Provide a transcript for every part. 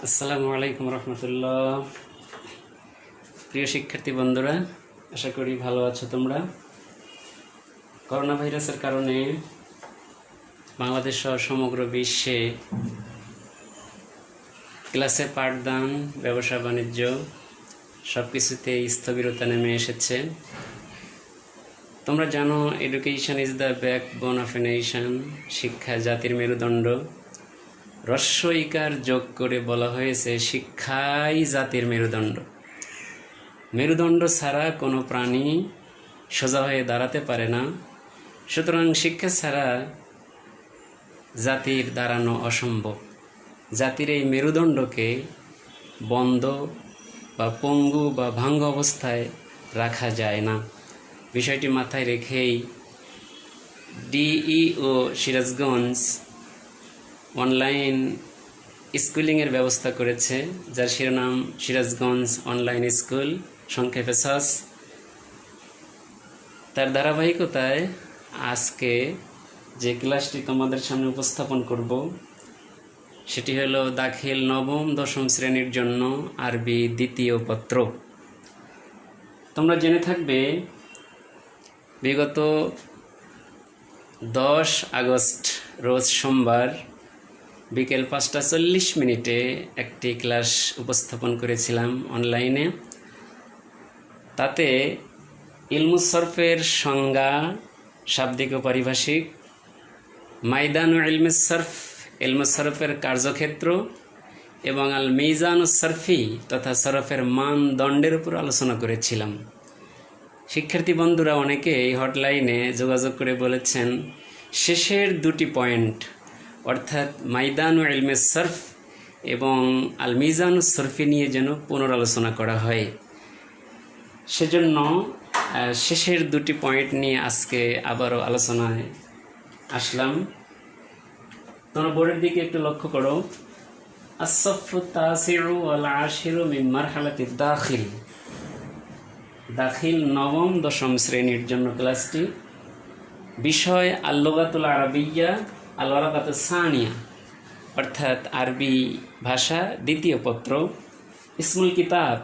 আসসালামু আলাইকুম রহমতুল্লাহ। প্রিয় শিক্ষার্থী বন্ধুরা, আশা করি ভালো আছো তোমরা। করোনা ভাইরাসের কারণে বাংলাদেশ সহ সমগ্র বিশ্বে ক্লাসে পাঠদান, ব্যবসা বাণিজ্য সব কিছুতেই স্থবিরতা নেমে এসেছে। তোমরা জানো, education is the backbone of a nation. শিক্ষা জাতির মেরুদণ্ড। হ্রস্ব ইকার যোগ করে বলা হয়েছে শিক্ষাই জাতির মেরুদণ্ড। মেরুদণ্ড ছাড়া কোনো প্রাণী সোজা হয়ে দাঁড়াতে পারে না। সুতরাং শিক্ষা ছাড়া জাতির দাঁড়ানো অসম্ভব। জাতির এই মেরুদণ্ডকে বন্ধ বা পঙ্গু বা ভাঙ্গ অবস্থায় রাখা যায় না। বিষয়টি মাথায় রেখেই ডিইও সিরাজগঞ্জ অনলাইন স্কুলিংয়ের ব্যবস্থা করেছে, যার শিরোনাম সিরাজগঞ্জ অনলাইন স্কুল, সংক্ষেপে সস। তার ধারাবাহিকতায় আজকে যে ক্লাসটি তোমাদের সামনে উপস্থাপন করব সেটি হলো দাখিল নবম দশম শ্রেণীর জন্য আরবি দ্বিতীয় পত্র। তোমরা জেনে থাকবে, বিগত 10 আগস্ট রোজ সোমবার বিকেল 5:40 একটি ক্লাস উপস্থাপন করেছিলাম অনলাইনে। তাতে ইলমুস সরফের সংজ্ঞা, শাব্দিক ও পারিভাষিক, মাইদানু ইলমুস সরফ, ইলমুস সরফের কার্যক্ষেত্র এবং আল মিজানুস সরফি তথা সরফের মানদণ্ডের উপর আলোচনা করেছিলাম। শিক্ষার্থী বন্ধুরা অনেকে এই হটলাইনে যোগাযোগ করে বলেছেন শেষের দুটি পয়েন্ট অর্থাৎ মাইদানু ইলমুস সরফ এবং আল মিজানুস সরফি নিয়ে যেন পুনরালোচনা করা হয়। সেজন্য শেষের দুটি পয়েন্ট নিয়ে আজকে আবারও আলোচনায় আসলাম। তোমরা বোর্ডের দিকে একটু লক্ষ্য করো। আসফু তাসিউ ওয়াল আশিরু মিন মারহালাতিদ দাখিল। দাখিল নবম দশম শ্রেণীর জন্য ক্লাসটি। বিষয় আল লুগাতুল আরাবিয়্যা আল ওয়ারাকাতুস সানিয়া, অর্থাৎ আরবি ভাষা দ্বিতীয় পত্র। ইসমুল কিতাব,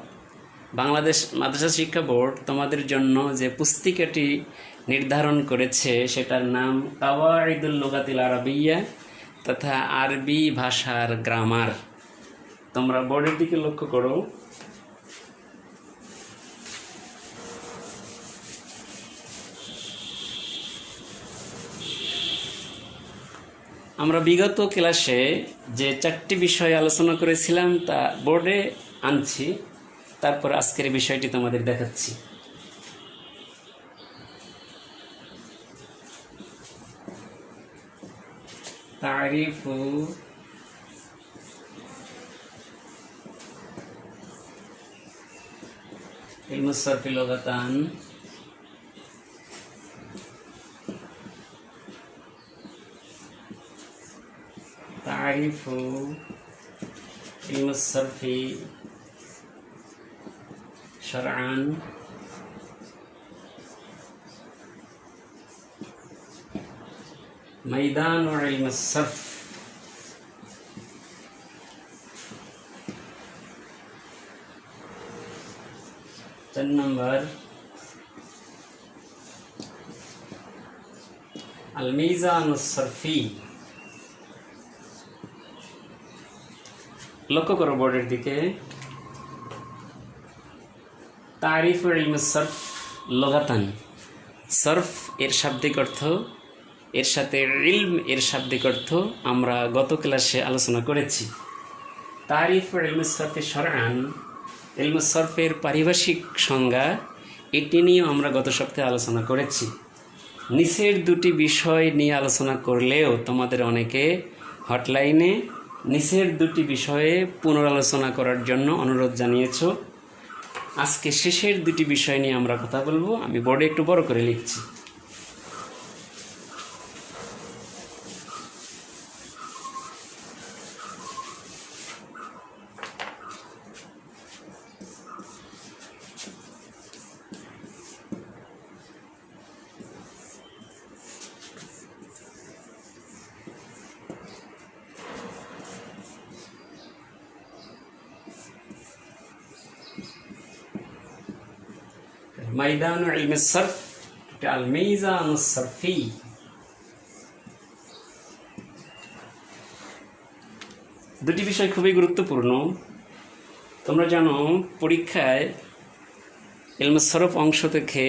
বাংলাদেশ মাদ্রাসা শিক্ষা বোর্ড তোমাদের জন্য যে পুস্তিকাটি নির্ধারণ করেছে সেটার নাম কাওয়াইদুল লুগাতিল আরাবিয়্যা তথা আরবি ভাষার গ্রামার। তোমরা বোর্ডের দিকে লক্ষ্য করো। আমরা বিগত ক্লাসে যে 4টি বিষয় আলোচনা করেছিলাম তা বোর্ডে আনছি, তারপর আজকের বিষয়টি তোমাদের দেখাচ্ছি। তারিফু ইলমুস সরফি লুগাতান। তারিফু ইলমুস সরফি শরআন। মাইদানু ইলমুস সরফ। 4 নম্বর আল মিজানুস সরফি। লক্ষ্য করো বোর্ডের দিকে। তারিফু ইলমুস সরফ লুগাতান। সরফ এর শাব্দিক অর্থ, এর সাথে ইলম এর শাব্দিক অর্থ আমরা গত ক্লাসে আলোচনা করেছি। তারিফু ইলমুস সরফি শরআন, ইলমুস সরফের পারিভাষিক সংজ্ঞা, এটি নিয়েও আমরা গত সপ্তাহে আলোচনা করেছি। নিচের দুটি বিষয় নিয়ে আলোচনা করলেও তোমাদের অনেকে হটলাইনে নিচের দুটি বিষয়ে পুনরালোচনা করার জন্য অনুরোধ জানিয়েছ। আজকে শেষের দুটি বিষয় নিয়ে আমরা কথা বলবো। আমি বোর্ডে একটু বড় করে লিখছি। মাইদান ইলমে সরফ, এটা আল মিজানুস সরফি। দুটি বিষয় খুবই গুরুত্বপূর্ণ। তোমরা জানো পরীক্ষায় ইলমে সরফ অংশ থেকে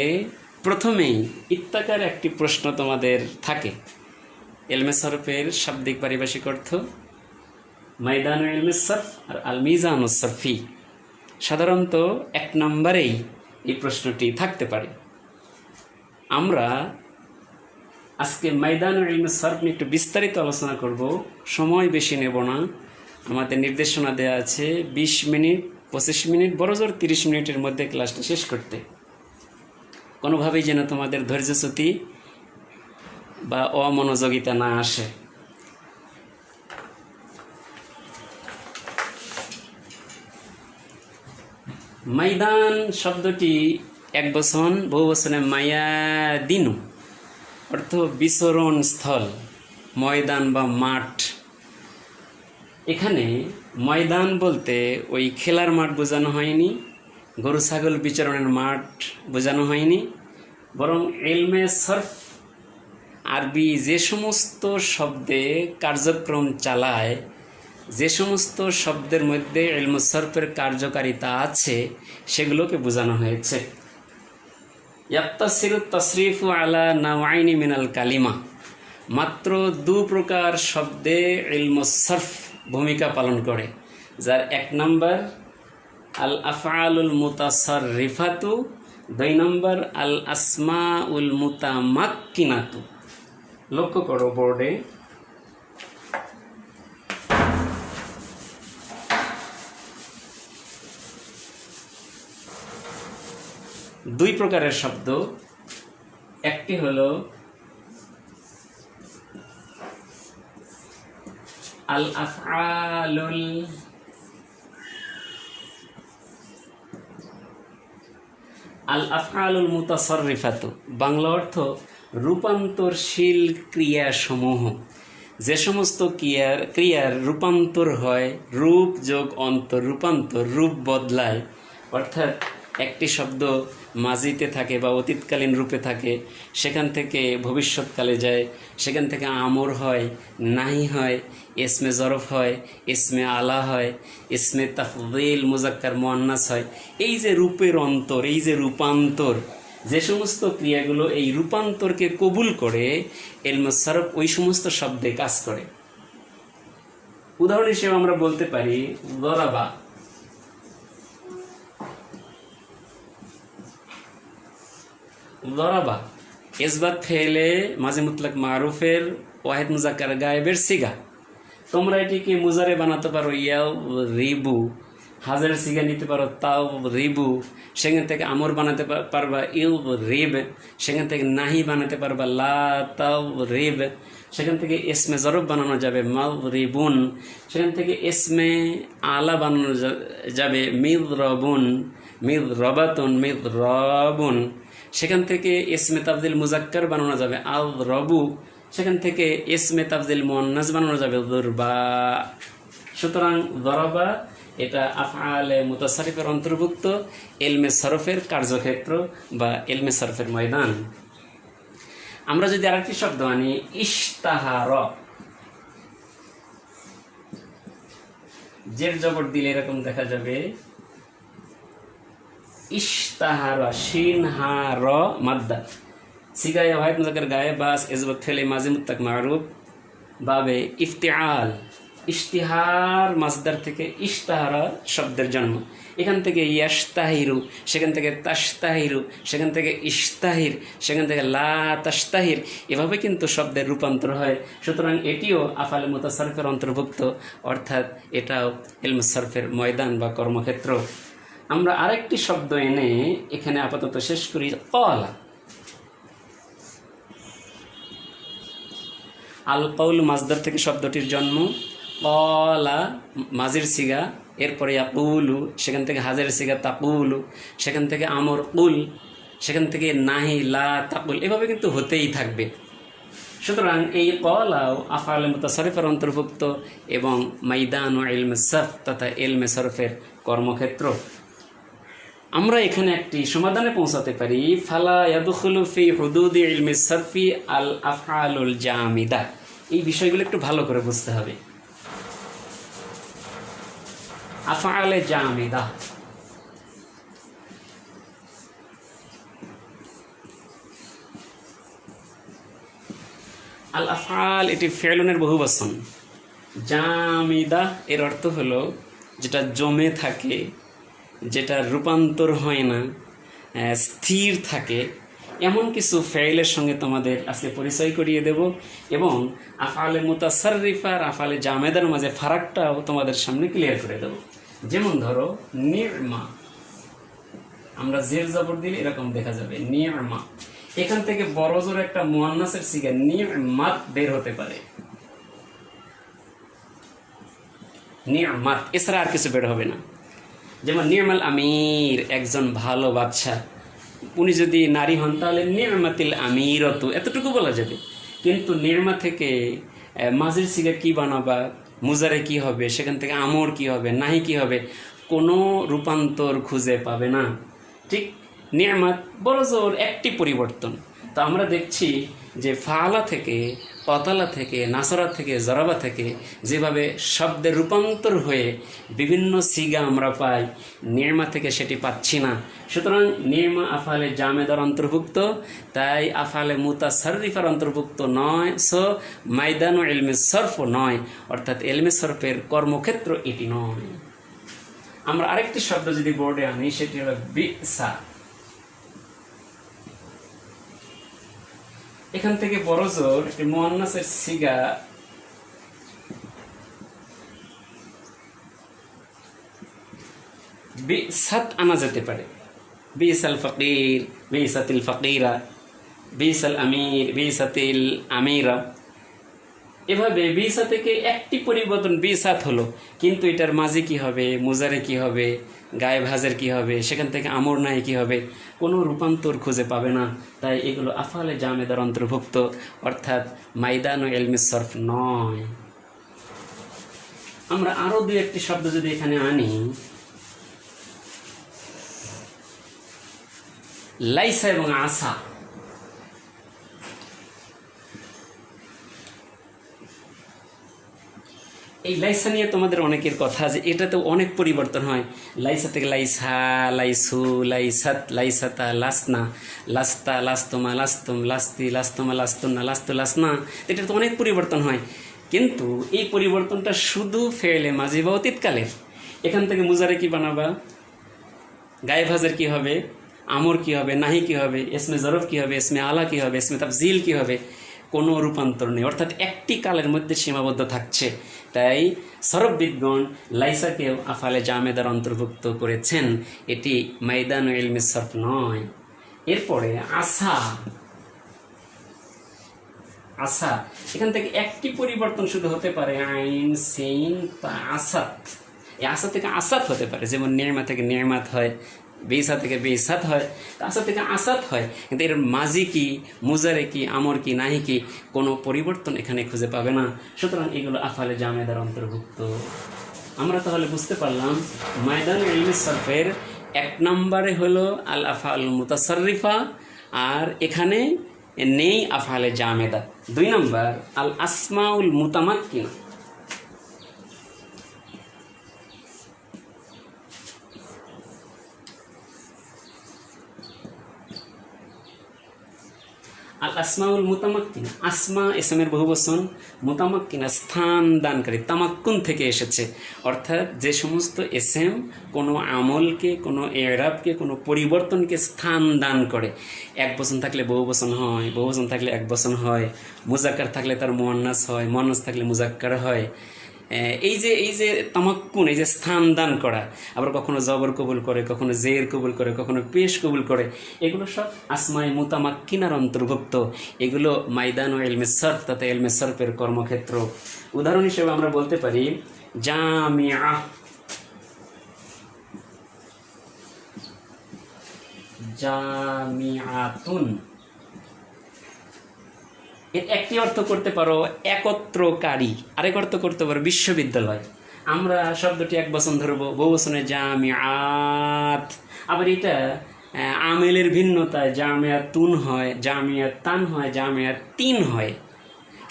প্রথমেই ইত্তাকার একটি প্রশ্ন তোমাদের থাকে। ইলমে সরফের শাব্দিক পারিভাষিক অর্থ, মাইদান ইলমে সরফ আর আল মিজানুস সরফি। সাধারণত 1 নম্বরেই এই প্রশ্নটি থাকতে পারে। আমরা আজকে মাইদান ইলমে সরফ নিয়ে একটু বিস্তারিত আলোচনা করব, সময় বেশি নেব না। আমাদের নির্দেশনা দেওয়া আছে 20 মিনিট 25 মিনিট বড়জোর 30 মিনিটের মধ্যে ক্লাসটা শেষ করতে। কোনোভাবেই যেন তোমাদের ধৈর্যচ্যুতি বা অমনোযোগিতা না আসে। ময়দান শব্দটি এক বচন, বহু বচনে মায়াদিনু, অর্থ বিচরণ স্থল, ময়দান বা মাঠ। এখানে ময়দান বলতে ওই খেলার মাঠ বোঝানো হয়নি, গরু ছাগল বিচরণের মাঠ বোঝানো হয়নি, বরং ইলমে সরফ আরবি যে সমস্ত শব্দে কার্যক্রম চালায়, যে সমস্ত শব্দের মধ্যে ইলমে সরফের কার্যকারিতা আছে, সেগুলোকে বোঝানো হয়েছে। ইয়াক্তাসিরু তাসরিফু আলা নাওয়াইনি মিনাল কালিমা, মাত্র 2 প্রকার শব্দে ইলমে সরফ ভূমিকা পালন করে, যার 1 নম্বর আল আফআলুল মুতাসাররিফাতু, 2 নম্বর আল আসমাউল মুতামাক্কিনাতু। লক্ষ্য করো বোর্ডে, দুই প্রকারের শব্দ। একটি হলো আল আফআলুল মুতাসাররিফাতু, বাংলা অর্থ রূপান্তরশীল ক্রিয়াসমূহ। যে সমস্ত ক্রিয়ার রূপান্তর হয়, রূপ যোগ অন্তর, রূপান্তর, রূপ বদলায়, অর্থাৎ একটি শব্দ মাজিতে থাকে বা অতীতকালীন রূপে থাকে, সেখান থেকে ভবিষ্যৎকালে যায়, সেখান থেকে আমর হয়, নাহি হয়, ইসমে জরফ হয়, ইসমে আলা হয়, ইসমে তাফযীল মুযাক্কার মুআন্নাস হয়। এই যে রূপের অন্তর, এই যে রূপান্তর, যে সমস্ত ক্রিয়াগুলো এই রূপান্তরকে কবুল করে, ইলমে সরফ ওই সমস্ত শব্দে কাজ করে। উদাহরণ হিসেবে আমরা বলতে পারি দরাবা, দরাবা ইসবাত ফেলে মাঝে মুতলাক মারুফের ওয়াহিদ মুজাক্কার গায়েবের সিগা। তোমরা এটিকে মুজারে বানাতে পারো ইয়াও রিবু, হাজার সিগা নিতে পারো তাও রিবু, সেখান থেকে আমর বানাতে পারবা ইউ রিব, সেখান থেকে নাহি বানাতে পারবা লা তাও রিব, সেখান থেকে ইসমে জরব বানানো যাবে মাউ রিবুন, সেখান থেকে ইসমে আলা বানানো যাবে মিদ রবুন, মিদ রবাতুন, মিদ রবুন, সেখান থেকে ইসমে তাফজিল মুজাক্কার বানানো যাবে আল রবু, সেখান থেকে ইসমে তাফজিল মুআন্নাস বানানো যাবে দুরবা। সুতরাং দরাবা এটা আফআলে মুতাসাররিফের অন্তর্ভুক্ত, ইলমে সরফের কার্যক্ষেত্র বা ইলমে সরফের ময়দান। আমরা যদি আরেকটি শব্দ আনি ইশতাহার, জের জবর দিলে এরকম দেখা যাবে ইশতাহার, শিন হা র মাদ্দা, সিগায়ে ওয়াহিদ মুজাক্কার গায়ে বাস ইসবাত ফেলে মাজি মুত্তাক মারুফ বাবে ইফতিআল, ইশতিহার মাসদার থেকে ইশতাহারা শব্দের জন্ম। এখান থেকে ইয়াশতাহিরু, সেখান থেকে তাশতাহিরু, সেখান থেকে ইশতাহির, সেখান থেকে লা তাশতাহির, এভাবে কিন্তু শব্দের রূপান্তর হয়। সুতরাং এটিও আফআলে মুতাসাররিফের অন্তর্ভুক্ত, অর্থাৎ এটাও ইলমে সরফের ময়দান বা কর্মক্ষেত্র। আমরা আরেকটি শব্দ এনে এখানে আপাতত শেষ করি, ক্বালা। আল কাউল মাসদার থেকে শব্দটির জন্ম, ক্বালা মাজির সিগা, এরপরে ইয়াকুলু, সেখান থেকে হাজের সিগা তাকুলু, সেখান থেকে আমর কুল, সেখান থেকে নাহি লা তাকুল, এভাবে কিন্তু হতেই থাকবে। সুতরাং এই ক্বালাও আফআলে মুতাসাররিফের অন্তর্ভুক্ত এবং মাইদান ও ইলমে সরফ তথা ইলমে সরফের কর্মক্ষেত্র। আমরা এখানে একটি সমাধানে পৌঁছাতে পারি, ফালা ইয়াদখুলু ফি হুদুদি ইলমি সারফি আল আফআলুল জামিদা। এই বিষয়গুলো একটু ভালো করে বুঝতে হবে। আফআলে জামিদা, আল আফআল এটি ফেলুনের বহুবচন। জামিদা এর অর্থ হলো যেটা জমে থাকে, যেটা রূপান্তর হয় না, স্থির থাকে, এমন কিছু ফেইলের সঙ্গে তোমাদের আজকে পরিচয় করিয়ে দেব এবং আফআলে মুতাসাররিফা আর আফআলে জামেদার মাঝে ফারাকটাও তোমাদের সামনে ক্লিয়ার করে দেব। যেমন ধরো নিরমা, আমরা জের জবর দিলে এরকম দেখা যাবে নিরমা। এখান থেকে বড় জোর একটা মুয়ান্নাসের সিগা নিরমাত বের হতে পারে, নিরমাত, এছাড়া আর কিছু বের হবে না। যেমন নির্মাল আমির, একজন ভালো বাদশা, উনি যদি নারী হন তাহলে নির্মাতিল আমিরতু, এতটুকু বলা যাবে। কিন্তু নির্মা থেকে মাজির সিগা কি বানাবা, মুজারে কি হবে, সেখান থেকে আমর কি হবে, নাহি কি হবে, কোনো রূপান্তর খুঁজে পাবে না। ঠিক নির্মাত বড় জোর একটি পরিবর্তন। তো আমরা দেখছি যে ফালা থেকে, কতালা থেকে, নাসরা থেকে, জরাবা থেকে যেভাবে শব্দের রূপান্তর হয়ে বিভিন্ন সিগা আমরা পাই, নির্মা থেকে সেটি পাচ্ছি না। সুতরাং নির্মা আফআলে জামেদার অন্তর্ভুক্ত, তাই আফআলে মুতাসাররিফার অন্তর্ভুক্ত নয়। সো মাইদানু ইলমে সরফও নয়, অর্থাৎ ইলমে সরফের কর্মক্ষেত্র এটি নয়। আমরা আরেকটি শব্দ যদি বোর্ডে আনি, সেটি হলো বিসা। এখান থেকে বড় জোর একটি মুয়ান্নাসের সিগা বিসাত আনা যেতে পারে। বিসাল ফকির, বিসাতিল ফকিরা, বিসাল আমির, বিসাতিল আমিরা। এভাবে বিসা থেকে একটি পরিবর্তন বিসাত হলো, কিন্তু এটার মাঝি কি হবে, মুজারে কি হবে, গায়েব হাজের কি হবে, সেখান থেকে আমর নাই কি হবে, কোনো রূপান্তর খুঁজে পাবে না। তাই এগুলো আফআলে জামেদার অন্তর্ভুক্ত, অর্থাৎ মাইদান ও ইলমে সরফ নয়। আমরা আরো দুই একটি শব্দ যদি এখানে আনি, লাইসা এবং আসা। এই লাইসা নিয়ে তোমাদের অনেকের কথা যে এটাতে অনেক পরিবর্তন হয়। লাইসা থেকে লাইসা, লাইসু, লাইসাত, লাইসাতা, লাসনা, লাস্তা, লাস্তমা, লাস্তুম, লাস্তি, লাস্তমা, লাস্তুন্না, লাস্তু, লাসনা। এটা তো অনেক পরিবর্তন হয়, কিন্তু এই পরিবর্তনটা শুধু ফেলে মাঝি বা অতীতকালের। এখান থেকে মুজারে কি বানাবা, গায়েব হাজের কি হবে, আমর কি হবে, নাহি কি হবে, এসমে জরফ কি হবে, এসমে আলা কি হবে, এসমে তাফজিল কি হবে, কোনো রূপান্তর নেই, অর্থাৎ একটি কালের মধ্যে সীমাবদ্ধ থাকছে। তাই সরফবিদগণ লাইসাকেও আফআলে জামেদার অন্তর্ভুক্ত করেছেন, এটি মাইদান ও ইলমে সরফ নয়। এরপরে আসা, আসা এখান থেকে একটি পরিবর্তন শুধু হতে পারে, আইন, সিন, আসাত। এই আসা থেকে আসাত হতে পারে, যেমন নির্মা থেকে নির্মাত হয়, বেইসা থেকে বেইসাত হয়, আসা থেকে আসাত হয়, কিন্তু এর মাঝি কি, মুজারে কি, আমর কি, নাহি কি, কোনো পরিবর্তন এখানে খুঁজে পাবে না। সুতরাং এগুলো আফআলে জামেদার অন্তর্ভুক্ত। আমরা তাহলে বুঝতে পারলাম মাইদান ইলমে সরফের এক নম্বরে হলো আল আফআল মুতাসাররিফা, আর এখানে নেই আফআলে জামেদা। দুই নম্বর আল আসমাউল মুতামাক্কিনা। আল আসমাউল মুতামাক্কিনা, আসমা ইসমের বহুবচন, মুতামাক্কিনা স্থান দানকারী, তামাক্কুন থেকে এসেছে, অর্থাৎ যে সমস্ত এসেম কোনো আমলকে, কোনো এরাবকে, কোনো পরিবর্তনকে স্থান দান করে। এক বচন থাকলে বহুবচন হয়, বহুবচন থাকলে এক বচন হয়, মুজাক্কার থাকলে তার মুয়ান্নাস হয়, মুয়ান্নাস থাকলে মুজাক্কার হয়। এই যে তামাক্কুন, এই যে স্থান দান করা, আবার কখনো জবর কবুল করে, কখনো জের কবুল করে, কখনো পেশ কবুল করে, এগুলো সব আসমায়ে মুতামাক্কিনার অন্তর্ভুক্ত। এগুলো মাইদান ও ইলমে সরফ তথা ইলমে সরফের কর্মক্ষেত্র। উদাহরণ হিসেবে আমরা বলতে পারি জামিআ, জামিআতুন। এর একটি অর্থ করতে পারো একত্রকারী, আরেক অর্থ করতে পারো বিশ্ববিদ্যালয়। আমরা শব্দটি এক বচন ধরবো, বহুবচনে জামিআত। আবার এটা আমেলের ভিন্নতায় জামিয়াতুন হয়, জামিয়াতান হয়, জামিয়াতিন হয়।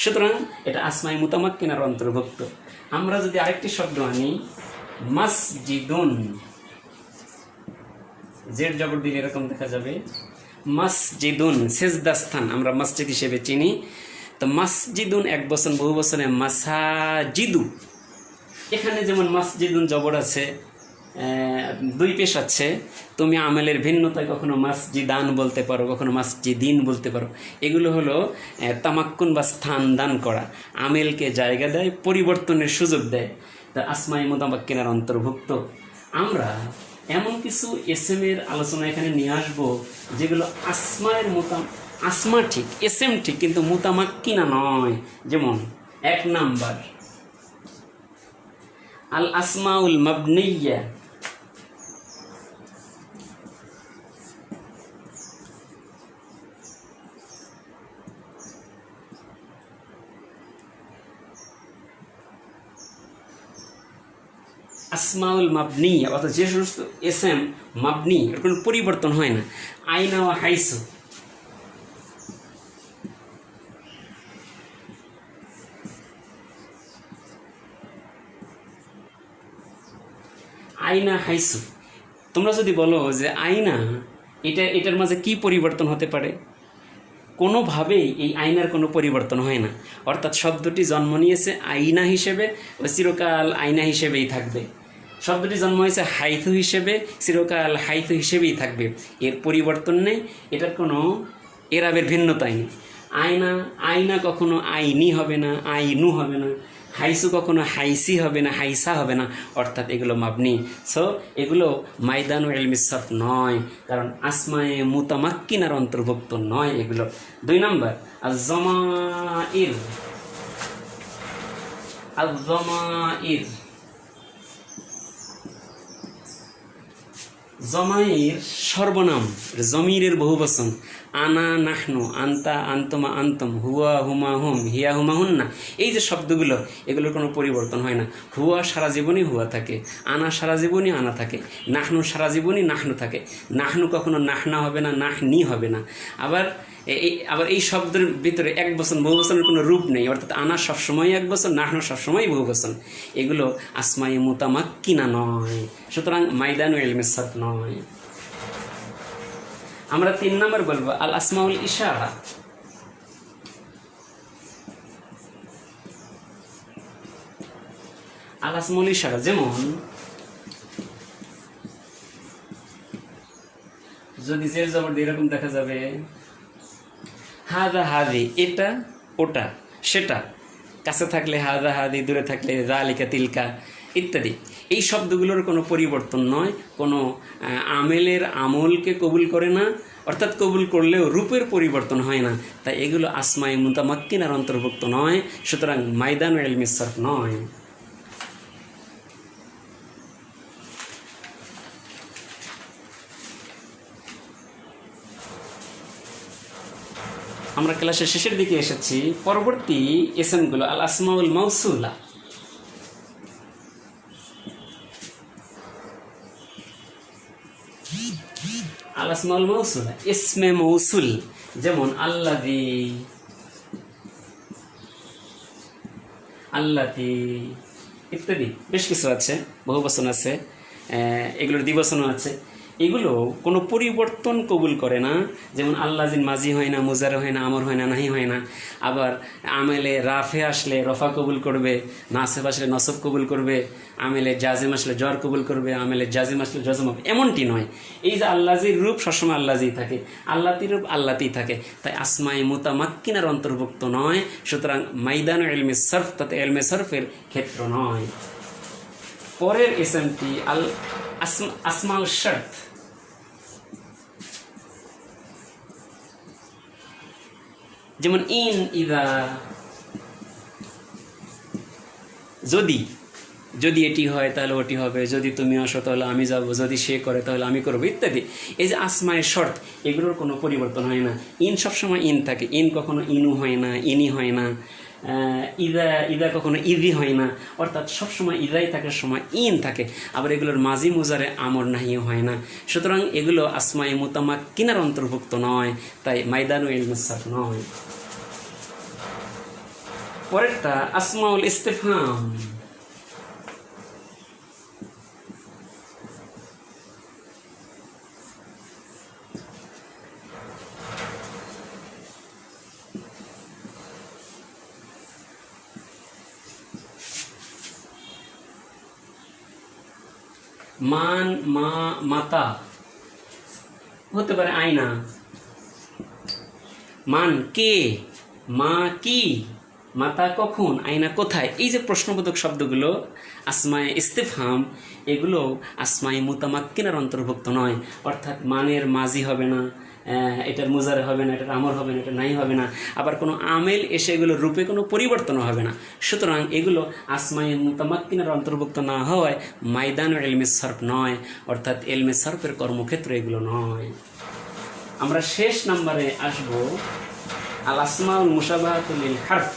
সুতরাং এটা আসমাই মুতামাক্কিনার অন্তর্ভুক্ত। আমরা যদি আরেকটি শব্দ আনি, মসজিদুন, জের জবর দিলে এরকম দেখা যাবে মসজিদুন, সেজদাস্থান আমরা মসজিদ হিসেবে চিনি। তো মসজিদুন এক বচন, বহু বচনে মাসাজিদু। এখানে যেমন মসজিদুন জবর আছে, দুই পেশ আছে, তুমি আমেলের ভিন্নতায় কখনো মসজিদান বলতে পারো, কখনো মসজিদিন বলতে পারো। এগুলো হলো তামাক্কুন বা স্থান দান করা, আমেলকে জায়গা দেয়, পরিবর্তনের সুযোগ দেয়। তা আসমাই মুতামাক্কিনার অন্তর্ভুক্ত। আমরা এমন কিছু এসএমের আলোচনা এখানে নিয়ে আসবো যেগুলো আসমা ঠিক, এসএম ঠিক, কিন্তু মুতামাক্কিনা নয়। যেমন এক নাম্বার আল আসমাউল মাবনিয়া, আসমাউল মাবনি, অর্থাৎ যে সমস্ত এসএম মাবনি, এর কোনো পরিবর্তন হয় না। আইনা ওয়া হাইসু, আইনা হাইসু। তোমরা যদি বলো যে আইনা, এটার মাঝে কি পরিবর্তন হতে পারে? কোনোভাবেই এই আইনার কোনো পরিবর্তন হয় না। অর্থাৎ শব্দটি জন্ম নিয়েছে আইনা হিসেবে, ও চিরকাল আইনা হিসেবেই থাকবে। শব্দটি জন্ম হয়েছে হাইথু হিসেবে, চিরকাল হাইথু হিসেবেই থাকবে, এর পরিবর্তন নেই, এটার কোনো এরাবের ভিন্নতাই নেই। আইনা কখনো আইনি হবে না, আইনু হবে না। হাইসু কখনো হাইসি হবে না, হাইসা হবে না। অর্থাৎ এগুলো মাবনি। সো এগুলো মাইদান ও ইলমি সরফ নয়, কারণ আসমায়ে মুতামাক্কিনার অন্তর্ভুক্ত নয় এগুলো। দুই নম্বর আজ-জামাইর, আজ-জামাইর, জমাইর সর্বনাম, জমিরের বহুবচন। আনা নাহনু, আন্তা আন্তমা আন্তম, হুয়া হুমা হুম, হিয়া হুমা হুন্না। এই যে শব্দগুলো, এগুলোর কোনো পরিবর্তন হয় না। হুয়া সারা জীবনই হুয়া থাকে, আনা সারা জীবনই আনা থাকে, নাহনু সারা জীবনই নাহনু থাকে। নাহনু কখনো নাহনা হবে না, নাহনি হবে না। আবার এই শব্দের ভিতরে এক বচন বহু বচনের কোনো রূপ নেই। অর্থাৎ আনা সবসময় এক বচন, নাহনু সবসময় বহু বচন। এগুলো আসমায়ে মুতামাক্কিনা নয়, সুতরাং মাইদান ও ইলমে সরফ নয়। আমরা তিন নম্বর বলবো আল আসমাউল ইশারা। আল আসমাউল ইশারা, যেমন যদি জের জবর দিয়ে এরকম দেখা যাবে হাদা হাদি, এটা ওটা সেটা, কাছে থাকলে হাদা হাদি, দূরে থাকলে যালিকা তিলকা ইত্যাদি। এই শব্দগুলোর কোনো পরিবর্তন নয়, কোনো আমেলের আমলকে কবুল করে না, অর্থাৎ কবুল করলেও রূপের পরিবর্তন হয় না। তাই এগুলো আসমায়ে মুতামাক্কিনার অন্তর্ভুক্ত নয়, সুতরাং মাইদান ও ইলমি সরফ নয়। আমরা ক্লাসের শেষের দিকে এসেছি। পরবর্তী এসএমগুলো আল আসমাউল মাউসুলা। আল আসমাউল মাউসুলা, ইসমে মৌসুল, যেমন আল্লাযী, আল্লাতী ইত্যাদি বেশ কিছু আছে, বহুবচন আছে, এগুলোর দ্বিবচনও আছে। এগুলো কোনো পরিবর্তন কবুল করে না। যেমন আল্লাযিন মাজি হয় না, মুজারে হয় না, আমর হয় না, নাহি হয় না। আবার আমেলে রাফে আসলে রফা কবুল করবে, নাসেব আসলে নসব কবুল করবে, আমেলে জাজিম আসলে জ্বর কবুল করবে, আমেলে জাজিম আসলে জজম হবে, এমনটি নয়। এই যে আল্লাযির রূপ সবসময় আল্লাযি থাকে, আল্লাতির রূপ আল্লাতি থাকে, তাই আসমায়ে মুতামাক্কিনার অন্তর্ভুক্ত নয়। সুতরাং মাইদান ইলমে সরফ, তাতে ইলমে সরফের ক্ষেত্র নয়। পরের এসএমটি আল আসমাউল শর্ত। যেমন ইন, ইদা, যদি, যদি এটি হয় তাহলে ওটি হবে, যদি তুমি আসো তাহলে আমি যাব, যদি সে করে তাহলে আমি করবো ইত্যাদি। এই যে আসমায়ে শর্ত, এগুলোর কোনো পরিবর্তন হয় না। ইন সবসময় ইন থাকে, ইন কখনো ইনু হয় না, ইনি হয় না। ইদা ইদা কখনো ইদি হয় না, অর্থাৎ সবসময় ইদাই থাকে, সময় ইন থাকে। আবার এগুলোর মাজি মুজারে আমর নাহিও হয় না। সুতরাং এগুলো আসমায়ে মুতামাক্কিনার অন্তর্ভুক্ত নয়, তাই মাইদানু ইলমুস সারফ নয়। পরেরটা আসমাউল ইস্তিফহাম। মান, মা, মাতা হতে পারে আয়না। মান কে, মা কি, মাতা কখন, আয়না কোথায়। এই যে প্রশ্নবোধক শব্দগুলো আসমায়ে ইস্তিফহাম, এগুলো আসমায়ে মুতামাক্কিনার অন্তর্ভুক্ত নয়। অর্থাৎ মানের মাজি হবে না, এটার মুজারে হবে না, এটার আমর হবে না, এটা নাই হবে না। আবার কোনো আমেল এসে এগুলো রূপে কোনো পরিবর্তনও হবে না। সুতরাং এগুলো আসমায়ে মুতামাক্কিনার অন্তর্ভুক্ত না হওয়ায় মাইদান ইলমে সরফ নয়, অর্থাৎ ইলমে সরফের কর্মক্ষেত্র এগুলো নয়। আমরা শেষ নাম্বারে আসব আল আসমাউল মুশাবাহাতু লিল হারফ।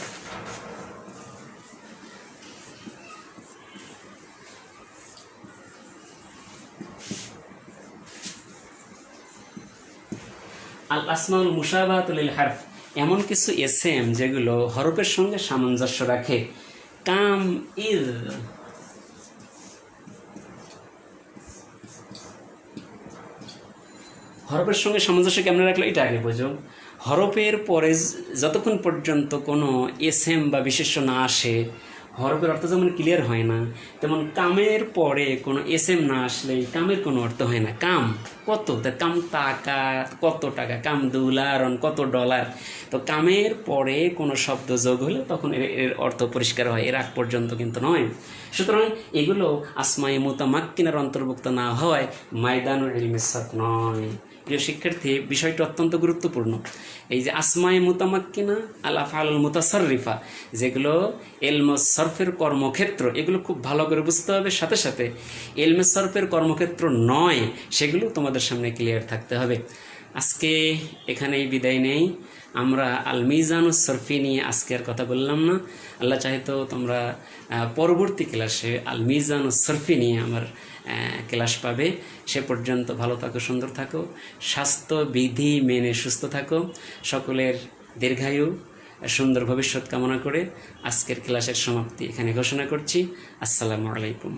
আল আসমাউল মুশাবাহাতু লিল হারফ এমন কিছু এসএম যেগুলো হরফের সঙ্গে সামঞ্জস্য রাখে। কাম, ইজ, হরফের সঙ্গে সামঞ্জস্য কেমন রাখলো এটা আগে বোঝো। হরফের পরে যতক্ষণ পর্যন্ত কোনো এসএম বা বিশেষ্য না আসে, হরফের অর্থ যেমন ক্লিয়ার হয় না, তেমন কামের পরে কোনো এসএম না আসলে কামের কোনো অর্থ হয় না। কাম কত, তা কাম টাকা, কত টাকা, কাম $2, কত $। তো কামের পরে কোনো শব্দ যোগ হলে তখন এর অর্থ পরিষ্কার হয়, এর আগ পর্যন্ত কিন্তু নয়। সুতরাং এগুলো আসমায়ে মুতামাক্কিনার অন্তর্ভুক্ত না হওয়ায় মাইদানুল ইলমে সরফ নয়। প্রিয় শিক্ষার্থী, বিষয়টি অত্যন্ত গুরুত্বপূর্ণ। এই যে আসমায়ে মুতামাক্কিনা, আল আফআলুল মুতাসাররিফা, যেগুলো ইলমে সরফের কর্মক্ষেত্র, এগুলো খুব ভালো করে বুঝতে হবে। সাথে সাথে ইলমে সরফের কর্মক্ষেত্র নয়, সেগুলো তোমাদের সামনে ক্লিয়ার থাকতে হবে। আজকে এখানেই বিদায় নেই। আমরা আল মিজানুস সরফি নিয়ে আজকে আর কথা বললাম না। আল্লাহ চাইতো তোমরা পরবর্তী ক্লাসে আল মিজানুস সরফি নিয়ে আমার ক্লাস পাবে। সে পর্যন্ত ভালো থাকো, সুন্দর থাকো, স্বাস্থ্য বিধি মেনে সুস্থ থাকো। সকলের দীর্ঘায়ু, সুন্দর ভবিষ্যৎ কামনা করে আজকের ক্লাসের সমাপ্তি এখানে ঘোষণা করছি। আসসালামু আলাইকুম।